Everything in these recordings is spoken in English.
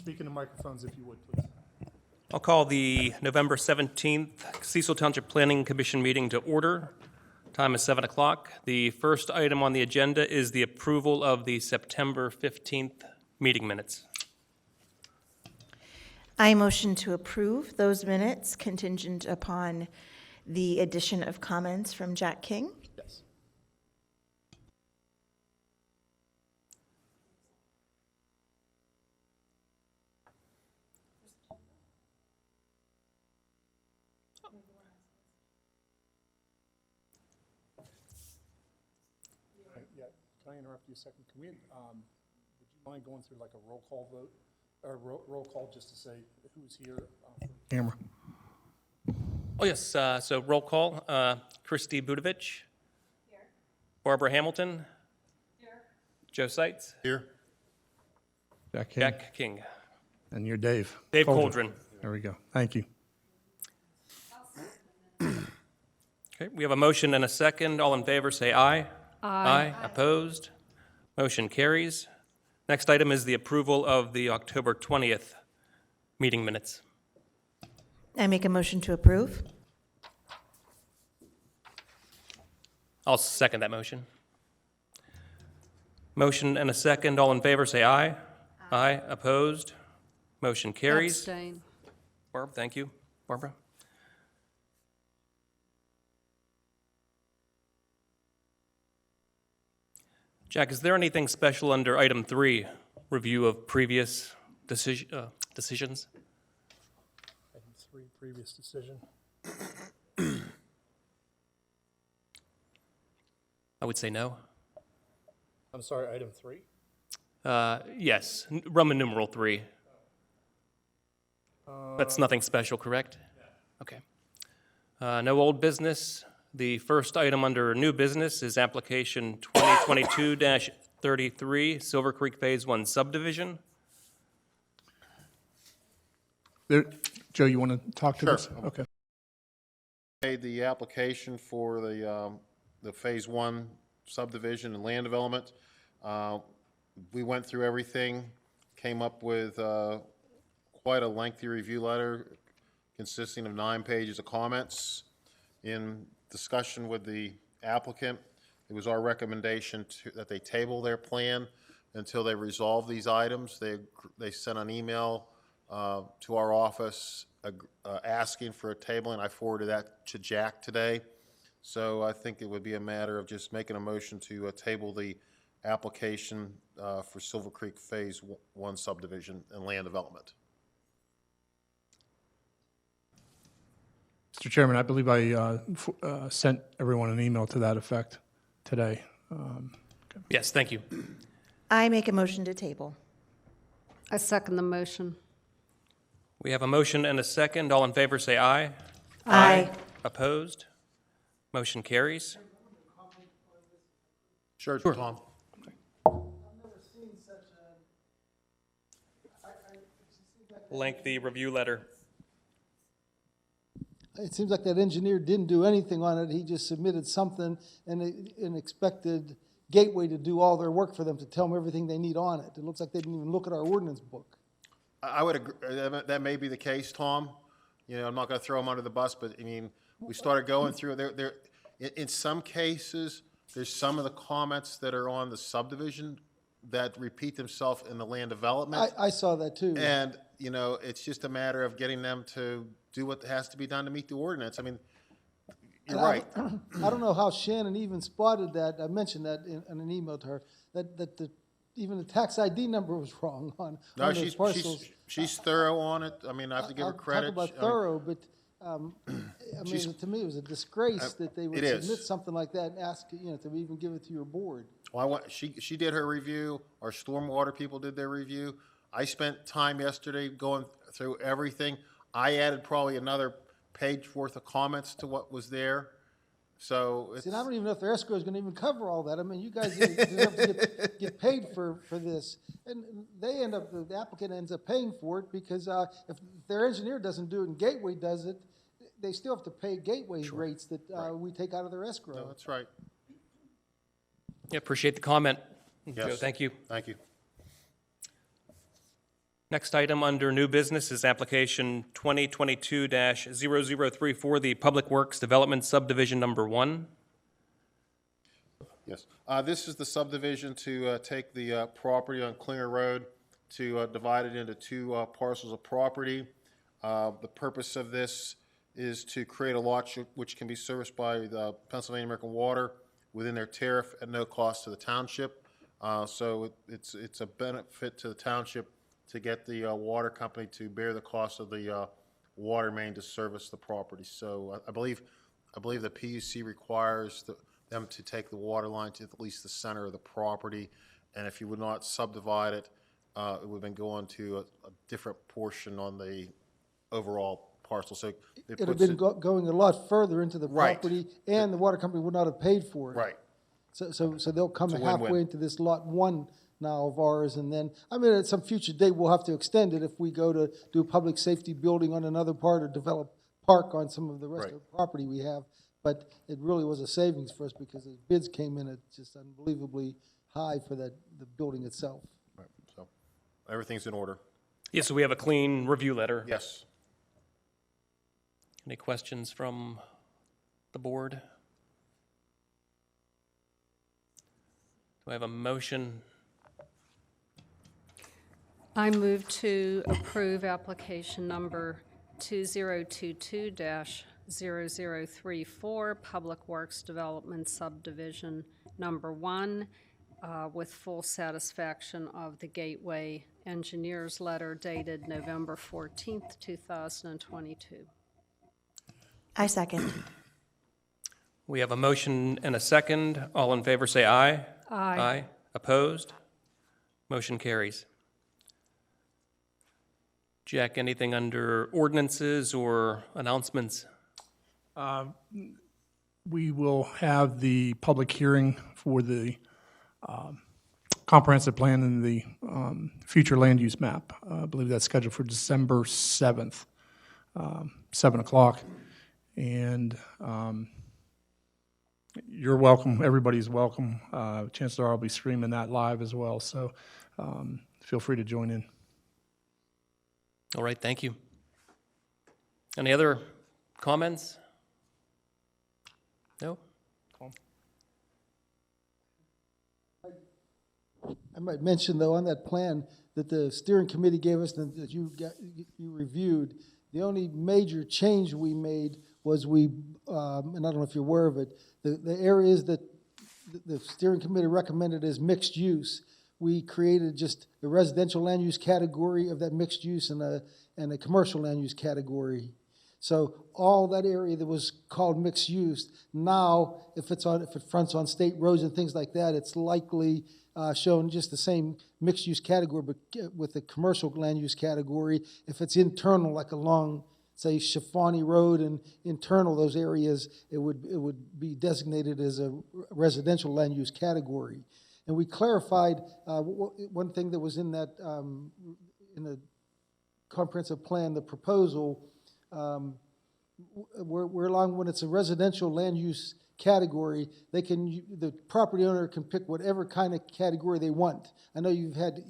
Speak in the microphones if you would, please. I'll call the November 17th Cecil Township Planning Commission meeting to order. Time is 7 o'clock. The first item on the agenda is the approval of the September 15th meeting minutes. I motion to approve those minutes contingent upon the addition of comments from Jack King. Yes. Yeah, can I interrupt you a second? Can we, would you mind going through like a roll call vote, or roll call just to say who's here? Camera. Oh, yes, so roll call. Christy Budovich. Here. Barbara Hamilton. Here. Joe Seitz. Here. Jack King. Jack King. And you're Dave. Dave Coldren. There we go. Thank you. Okay, we have a motion and a second. All in favor, say aye. Aye. Opposed? Motion carries. Next item is the approval of the October 20th meeting minutes. I make a motion to approve. I'll second that motion. Motion and a second. All in favor, say aye. Aye. Opposed? Motion carries. Abstain. Barb, thank you. Barbara? Jack, is there anything special under item 3, review of previous decisions? Item 3, previous decision. I would say no. I'm sorry, item 3? Yes, Roman numeral 3. That's nothing special, correct? Okay. No old business. The first item under new business is application 2022-33, Silver Creek Phase 1 subdivision. Joe, you want to talk to Sure. this? Okay. Made the application for the Phase 1 subdivision and land development. We went through everything, came up with quite a lengthy review letter consisting of 9 pages of comments. In discussion with the applicant, it was our recommendation that they table their plan until they resolve these items. They sent an email to our office asking for a tabling. I forwarded that to Jack today. So I think it would be a matter of just making a motion to table the application for Silver Creek Phase 1 subdivision and land development. Mr. Chairman, I believe I sent everyone an email to that effect today. Yes, thank you. I make a motion to table. I second the motion. We have a motion and a second. All in favor, say aye. Aye. Opposed? Motion carries. Sure, Tom. Lengthy review letter. It seems like that engineer didn't do anything on it. He just submitted something and expected Gateway to do all their work for them, to tell them everything they need on it. It looks like they didn't even look at our ordinance book. I would agree, that may be the case, Tom. You know, I'm not going to throw him under the bus, but I mean, we started going through there. In some cases, there's some of the comments that are on the subdivision that repeat themselves in the land development. I saw that too. And, you know, it's just a matter of getting them to do what has to be done to meet the ordinance. I mean, you're right. I don't know how Shannon even spotted that. I mentioned that in an email to her, that even the tax ID number was wrong on No, those parcels. she's thorough on it. I mean, I have to give her credit. Talk about thorough, but I mean, to me, it was a disgrace that they would it is. submit something like that and ask, you know, to even give it to your board. Well, she did her review. Our stormwater people did their review. I spent time yesterday going through everything. I added probably another page worth of comments to what was there. So it's, See, and I don't even know if their escrow is going to even cover all that. I mean, you guys deserve to get paid for this. And they end up, the applicant ends up paying for it because if their engineer doesn't do it and Gateway does it, they still have to pay Gateway's rates that we take out of their escrow. no, that's right. Yeah, appreciate the comment. Joe, Yes. thank you. Thank you. All Next item under new business is application 2022-0034, the Public Works Development Subdivision Number 1. Yes. This is the subdivision to take the property on Klinger Road to divide it into two parcels of property. The purpose of this is to create a lot which can be serviced by the Pennsylvania American Water within their tariff at no cost to the township. So it's a benefit to the township to get the water company to bear the cost of the water main to service the property. So I believe the PUC requires them to take the water line to at least the center of the property, and if you would not subdivide it, it would have been going to a different portion on the overall parcel. So it It had puts been it, going a lot further into the Right. property, and the water company would not have paid for it. right. So they'll come It's a halfway win-win. into this lot one now of ours, and then, I mean, at some future date, we'll have to extend it if we go to do public safety building on another part or develop park on some of the rest of the property we have. But it really was a savings for us because the bids came in at just unbelievably high for the building itself. Right. So everything's in order. Yeah, so we have a clean review letter. Yes. Any questions from the board? Do I have a motion? I move to approve application number 2022-0034, Public Works Development Subdivision Number 1, with full satisfaction of the Gateway Engineers Letter dated November 14th, 2022. I second. We have a motion and a second. All in favor say aye. Aye. Aye. Opposed? Motion carries. Jack, anything under ordinances or announcements? We will have the public hearing for the comprehensive plan and the future land use map. I believe that's scheduled for December 7th, 7 o'clock. And you're welcome, everybody's welcome. Chances are I'll be streaming that live as well, so feel free to join in. All right, thank you. Any other comments? No? I might mention, though, on that plan that the steering committee gave us and that you reviewed, the only major change we made was and I don't know if you're aware of it, the areas that the steering committee recommended as mixed use, we created just a residential land use category of that mixed use and a commercial land use category. So all that area that was called mixed use, now if it fronts on state roads and things like that, it's likely shown just the same mixed use category, but with the commercial land use category. If it's internal, like along, say, Shafani Road and internal those areas, it would be designated as a residential land use category. And we clarified one thing that was in that in the comprehensive plan, the proposal. We're allowing, when it's a residential land use category, the property owner can pick whatever kind of category they want. I know you've had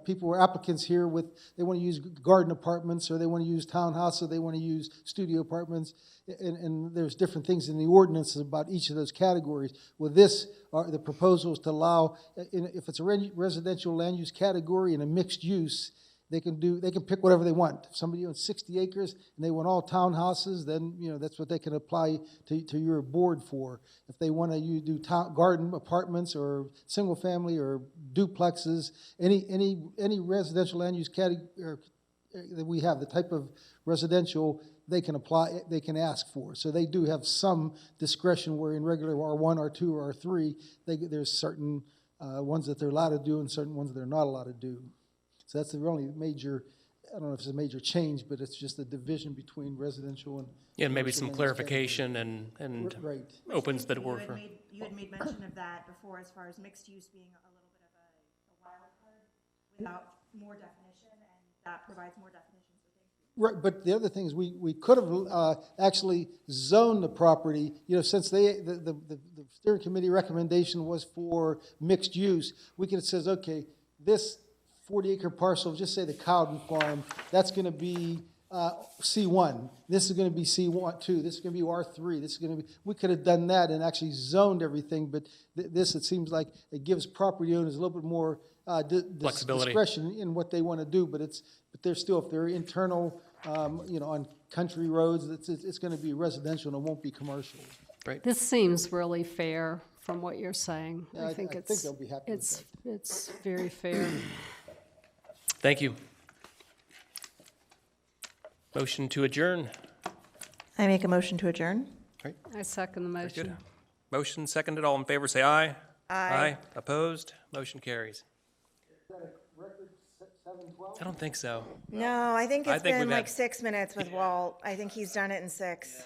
people or applicants here they want to use garden apartments, or they want to use townhouses, or they want to use studio apartments, and there's different things in the ordinances about each of those categories. Well, the proposal is to allow, if it's a residential land use category and a mixed use, they can pick whatever they want. If somebody owns 60 acres and they want all townhouses, then that's what they can apply to your board for. If they want to do garden apartments or single family or duplexes, any residential land use category that we have, the type of residential they can apply, they can ask for. So they do have some discretion where in regular R1, R2, or R3, there's certain ones that they're allowed to do and certain ones that they're not allowed to do. So that's the only major, I don't know if it's a major change, but it's just a division between residential and. Yeah, maybe commercial some land use clarification and Right. opens the door for. You had made mention of that before, as far as mixed use being a little bit of a wild card without more definition, and that provides more definitions for things. Right, but the other thing is we could have actually zoned the property, since the steering committee recommendation was for mixed use, we could have said, okay, this 40-acre parcel, just say the Cowden Farm, that's going to be C1. This is going to be C1, 2. This is going to be R3. This is going to be, we could have done that and actually zoned everything, but this, it seems like it gives property owners a little bit more Flexibility. discretion in what they want to do, but they're still, if they're internal, on country roads, it's going to be residential and it won't be commercial. This seems really fair from what you're saying. Yeah, I think I think they'll be happy with it's very fair. Thank you. Motion to adjourn. I make a motion to adjourn. I second the Good. motion. Motion seconded. All in favor, say aye. Aye. Opposed? Motion carries. Record 712? I don't think so. No, I think I it's think been we've like had- 6 minutes with Walt. I think he's done it in 6.